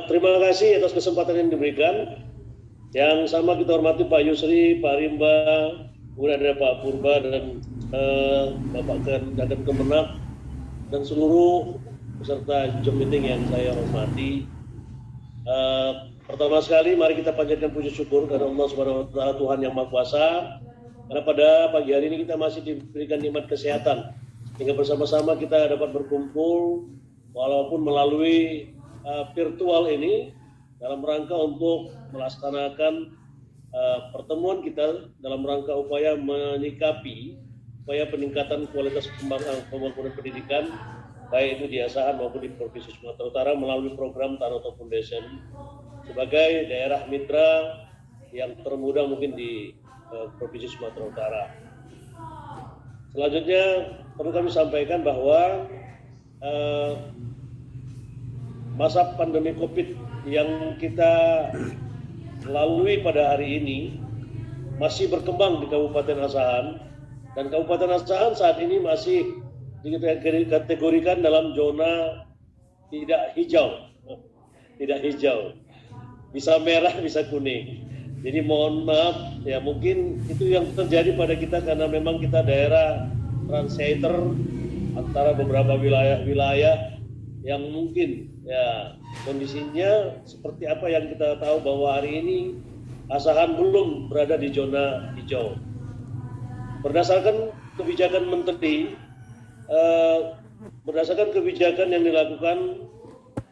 Terima kasih atas kesempatan yang diberikan. Yang sama kita hormati Pak Yusri, Pak Rimba, kemudian ada Pak Purba dan Bapak Kadep Kemenak dan seluruh peserta Zoom meeting yang saya hormati. Pertama sekali mari kita panjatkan puji syukur kepada Allah Subhanahu wa taala, Tuhan yang Maha Kuasa. Karena pada pagi hari ini kita masih diberikan nikmat kesehatan sehingga bersama-sama kita dapat berkumpul walaupun melalui virtual ini dalam rangka untuk melaksanakan pertemuan kita dalam rangka upaya menyikapi upaya peningkatan kualitas pembangunan pendidikan baik itu di Asahan maupun di Provinsi Sumatera Utara melalui program Tanoto Foundation sebagai daerah mitra yang termuda mungkin di Provinsi Sumatera Utara. Selanjutnya perlu kami sampaikan bahwa masa pandemi COVID yang kita lalui pada hari ini masih berkembang di Kabupaten Asahan, dan Kabupaten Asahan saat ini masih dikategorikan dalam zona tidak hijau, bisa merah, bisa kuning. Jadi mohon maaf ya, mungkin itu yang terjadi pada kita karena memang kita daerah translator antara beberapa wilayah yang mungkin ya kondisinya seperti apa yang kita tahu bahwa hari ini Asahan belum berada di zona hijau. Berdasarkan kebijakan Menteri, berdasarkan kebijakan yang dilakukan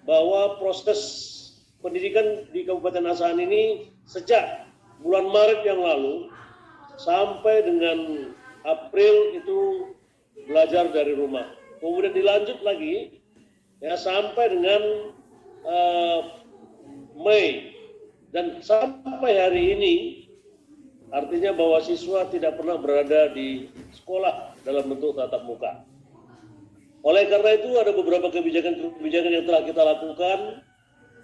bahwa proses pendidikan di Kabupaten Asahan ini sejak bulan Maret yang lalu sampai dengan April itu belajar dari rumah. Kemudian dilanjut lagi ya sampai dengan Mei, dan sampai hari ini artinya bahwa siswa tidak pernah berada di sekolah dalam bentuk tatap muka. Oleh karena itu ada beberapa kebijakan yang telah kita lakukan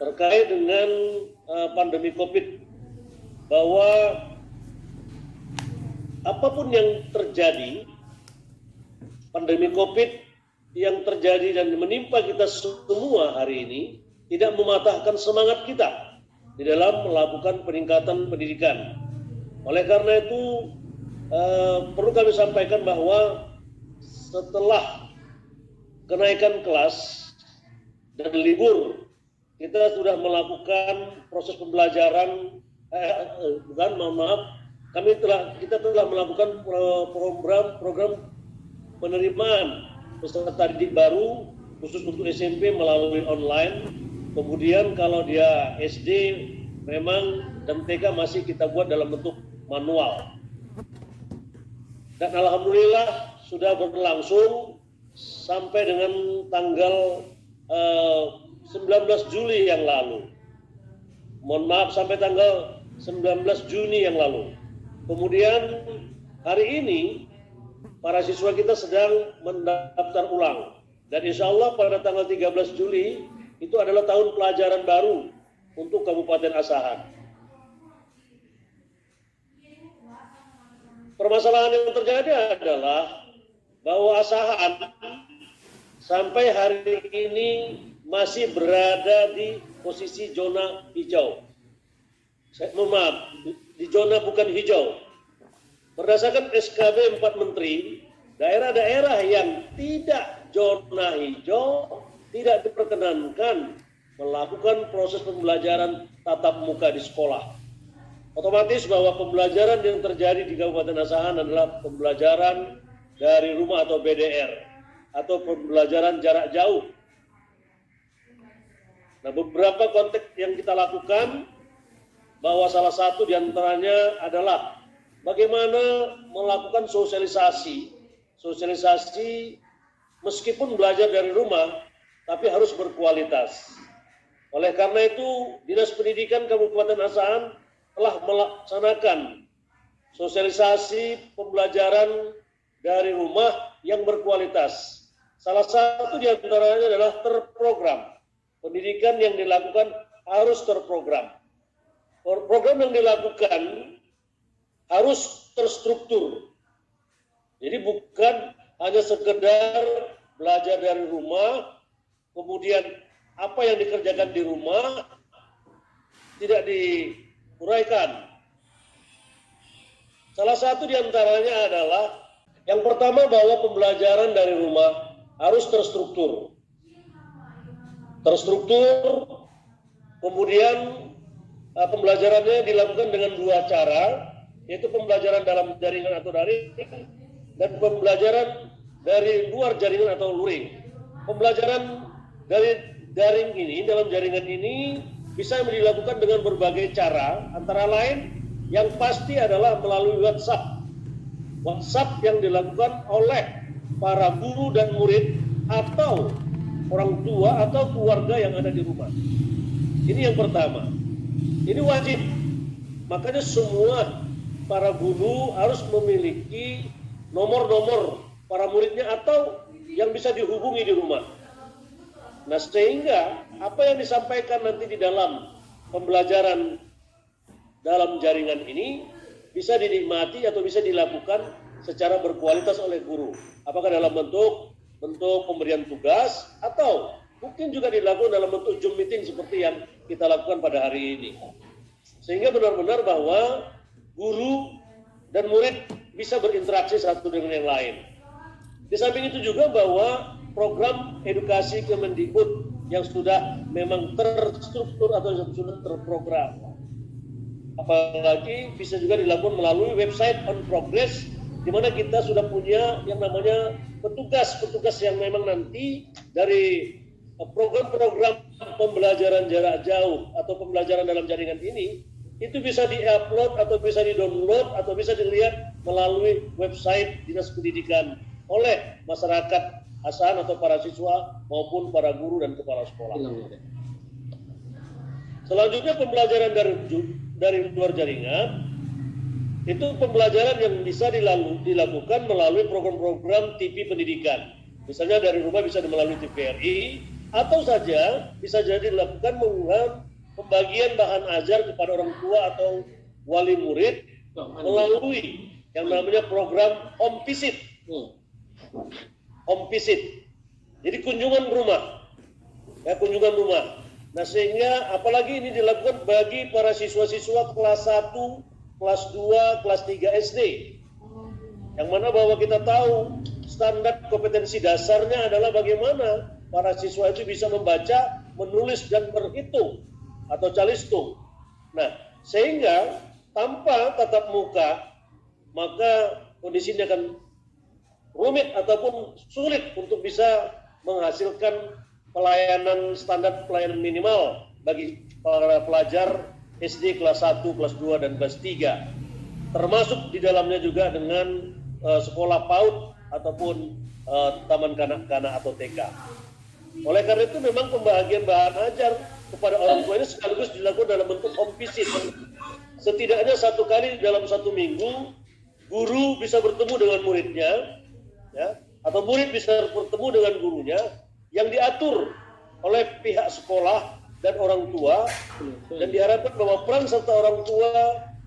terkait dengan pandemi COVID, bahwa apapun yang terjadi, pandemi COVID yang terjadi dan menimpa kita semua hari ini tidak mematahkan semangat kita di dalam melakukan peningkatan pendidikan. Oleh karena itu perlu kami sampaikan bahwa setelah kenaikan kelas dan libur, kita sudah melakukan proses pembelajaran, kita telah melakukan program penerimaan peserta didik baru khusus untuk SMP melalui online. Kemudian kalau dia SD memang dan TK masih kita buat dalam bentuk manual. Dan alhamdulillah sudah berlangsung sampai dengan tanggal 19 Juli yang lalu. Mohon maaf, sampai tanggal 19 Juni yang lalu. Kemudian hari ini para siswa kita sedang mendaftar ulang. Dan insya Allah pada tanggal 13 Juli itu adalah tahun pelajaran baru untuk Kabupaten Asahan. Permasalahan yang terjadi adalah bahwa Asahan sampai hari ini masih berada di posisi zona hijau. Mohon maaf, di zona bukan hijau. Berdasarkan SKB 4 Menteri, daerah-daerah yang tidak zona hijau tidak diperkenankan melakukan proses pembelajaran tatap muka di sekolah. Otomatis bahwa pembelajaran yang terjadi di Kabupaten Asahan adalah pembelajaran dari rumah atau BDR atau pembelajaran jarak jauh. Nah, beberapa konteks yang kita lakukan bahwa salah satu diantaranya adalah bagaimana melakukan sosialisasi meskipun belajar dari rumah tapi harus berkualitas. Oleh karena itu, Dinas Pendidikan Kabupaten Asahan telah melaksanakan sosialisasi pembelajaran dari rumah yang berkualitas. Salah satu diantaranya adalah terprogram. Pendidikan yang dilakukan harus terprogram. Program yang dilakukan harus terstruktur. Jadi bukan hanya sekedar belajar dari rumah, kemudian apa yang dikerjakan di rumah tidak diuraikan. Salah satu diantaranya adalah yang pertama bahwa pembelajaran dari rumah harus terstruktur. Kemudian pembelajarannya dilakukan dengan dua cara, yaitu pembelajaran dalam jaringan atau daring dan pembelajaran dari luar jaringan atau luring. Pembelajaran dari daring ini, dalam jaringan ini bisa dilakukan dengan berbagai cara, antara lain yang pasti adalah melalui WhatsApp yang dilakukan oleh para guru dan murid atau orang tua atau keluarga yang ada di rumah. Ini yang pertama. Ini wajib. Makanya semua para guru harus memiliki nomor-nomor para muridnya atau yang bisa dihubungi di rumah. Nah, sehingga apa yang disampaikan nanti di dalam pembelajaran dalam jaringan ini bisa dinikmati atau bisa dilakukan secara berkualitas oleh guru. Apakah dalam bentuk pemberian tugas atau mungkin juga dilakukan dalam bentuk Zoom meeting seperti yang kita lakukan pada hari ini. Sehingga benar-benar bahwa guru dan murid bisa berinteraksi satu dengan yang lain. Di samping itu juga bahwa program edukasi Kemendikbud yang sudah memang terstruktur atau yang sudah terprogram. Apalagi bisa juga dilakukan melalui website on progress, di mana kita sudah punya yang namanya petugas yang memang nanti dari program-program pembelajaran jarak jauh atau pembelajaran dalam jaringan ini itu bisa di-upload atau bisa di-download atau bisa dilihat melalui website Dinas Pendidikan oleh masyarakat asahan atau para siswa maupun para guru dan kepala sekolah. Selanjutnya pembelajaran dari luar jaringan itu pembelajaran yang bisa dilakukan melalui program-program TV pendidikan. Misalnya dari rumah bisa melalui TVRI atau saja bisa jadi dilakukan dengan pembagian bahan ajar kepada orang tua atau wali murid melalui yang namanya program home visit. Home visit. Jadi kunjungan rumah. Ya, kunjungan rumah. Nah, sehingga apalagi ini dilakukan bagi para siswa-siswa kelas 1, kelas 2, kelas 3 SD. Yang mana bahwa kita tahu standar kompetensi dasarnya adalah bagaimana para siswa itu bisa membaca, menulis, dan berhitung atau calistung. Nah, sehingga tanpa tatap muka, maka kondisinya akan rumit ataupun sulit untuk bisa menghasilkan standar pelayanan minimal bagi para pelajar SD kelas 1, kelas 2, dan kelas 3. Termasuk di dalamnya juga dengan sekolah PAUD ataupun taman kanak-kanak atau TK. Oleh karena itu memang pembagian bahan ajar kepada orang tua ini sekaligus dilakukan dalam bentuk home visit. Setidaknya satu kali dalam satu minggu, guru bisa bertemu dengan muridnya, ya, atau murid bisa bertemu dengan gurunya, yang diatur oleh pihak sekolah dan orang tua, dan diharapkan bahwa peran serta orang tua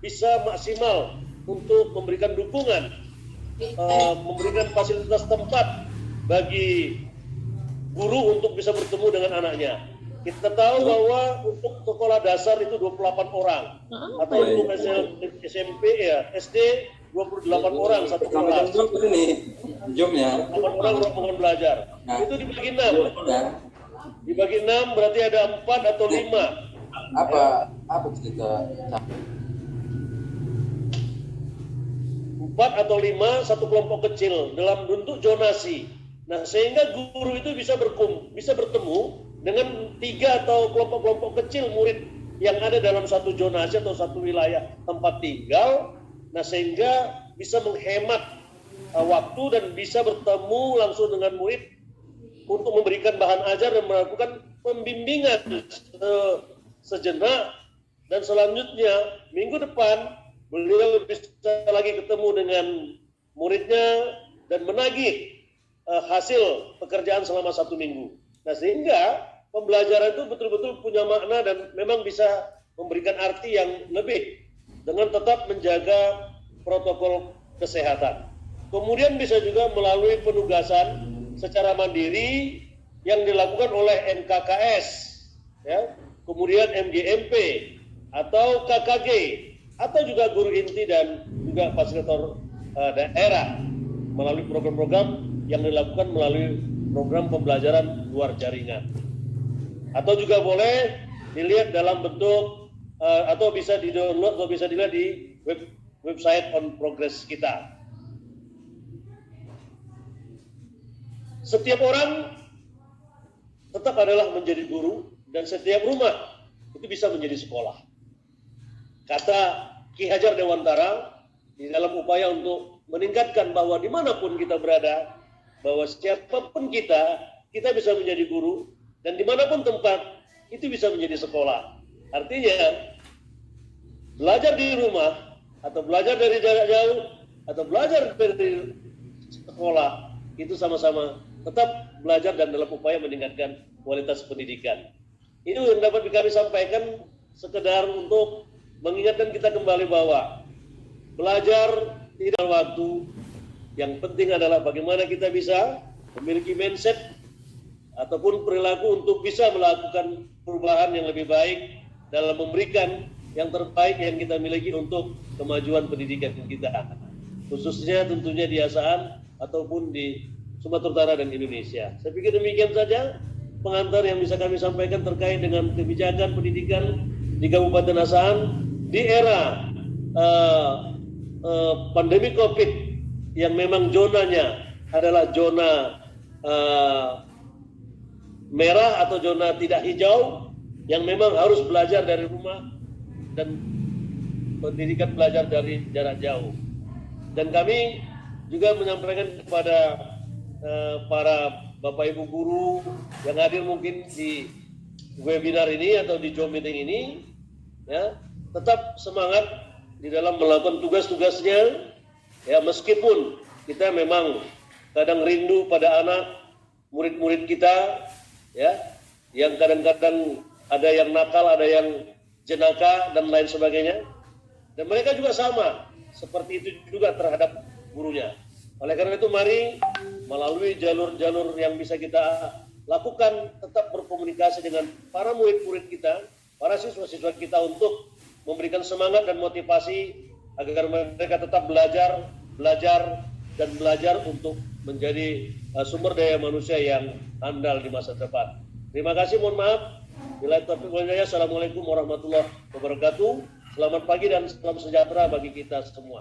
bisa maksimal untuk memberikan dukungan, memberikan fasilitas tempat bagi guru untuk bisa bertemu dengan anaknya. Kita tahu bahwa untuk sekolah dasar itu 28 orang, atau untuk SMP ya SD 28 orang satu kelas. Jumnya 8 orang rombongan belajar. Nah, itu dibagi 6. Dibagi 6 berarti ada 4 atau 5. Apa cerita? 4 atau 5 satu kelompok kecil dalam bentuk zonasi. Nah, sehingga guru itu bisa bertemu dengan 3 atau kelompok-kelompok kecil murid yang ada dalam satu zonasi atau satu wilayah tempat tinggal. Nah, sehingga bisa menghemat waktu dan bisa bertemu langsung dengan murid untuk memberikan bahan ajar dan melakukan pembimbingan sejenak, dan selanjutnya minggu depan beliau bisa lagi ketemu dengan muridnya dan menagih hasil pekerjaan selama 1 minggu. Nah, sehingga pembelajaran itu betul-betul punya makna dan memang bisa memberikan arti yang lebih dengan tetap menjaga protokol kesehatan. Kemudian bisa juga melalui penugasan secara mandiri yang dilakukan oleh NKKS, ya, kemudian MGMP atau KKG atau juga guru inti dan juga fasilitator daerah melalui program-program yang dilakukan melalui program pembelajaran luar jaringan. Atau juga boleh dilihat dalam bentuk atau bisa di-download atau bisa dilihat di website on progress kita. Setiap orang tetap adalah menjadi guru dan setiap rumah itu bisa menjadi sekolah. Kata Ki Hajar Dewantara di dalam upaya untuk meningkatkan bahwa dimanapun kita berada, bahwa siapapun kita bisa menjadi guru dan dimanapun tempat itu bisa menjadi sekolah. Artinya belajar di rumah atau belajar dari jarak jauh atau belajar dari sekolah itu sama-sama tetap belajar dan dalam upaya meningkatkan kualitas pendidikan. Ini yang dapat kami sampaikan sekedar untuk mengingatkan kita kembali bahwa belajar tidak waktu. Yang penting adalah bagaimana kita bisa memiliki mindset ataupun perilaku untuk bisa melakukan perubahan yang lebih baik dalam memberikan yang terbaik yang kita miliki untuk kemajuan pendidikan kita. Khususnya tentunya di Asaan ataupun di Sumatera Utara dan Indonesia. Saya pikir demikian saja pengantar yang bisa kami sampaikan terkait dengan kebijakan pendidikan di Kabupaten Asaan di era pandemi COVID yang memang zonanya adalah zona merah atau zona tidak hijau yang memang harus belajar dari rumah dan pendidikan belajar dari jarak jauh. Dan kami juga menyampaikan kepada para Bapak Ibu guru yang hadir mungkin di webinar ini atau di Zoom meeting ini, ya, tetap semangat di dalam melakukan tugas-tugasnya, ya, meskipun kita memang kadang rindu pada anak murid-murid kita, ya, yang kadang-kadang ada yang nakal, ada yang jenaka dan lain sebagainya, dan mereka juga sama seperti itu juga terhadap gurunya. Oleh karena itu mari melalui jalur-jalur yang bisa kita lakukan tetap berkomunikasi dengan para murid-murid kita, para siswa-siswa kita untuk memberikan semangat dan motivasi agar mereka tetap belajar untuk menjadi sumber daya manusia yang andal di masa depan. Terima kasih, mohon maaf. Bila taufiq wal hidayah. Assalamualaikum warahmatullahi wabarakatuh. Selamat pagi dan salam sejahtera bagi kita semua.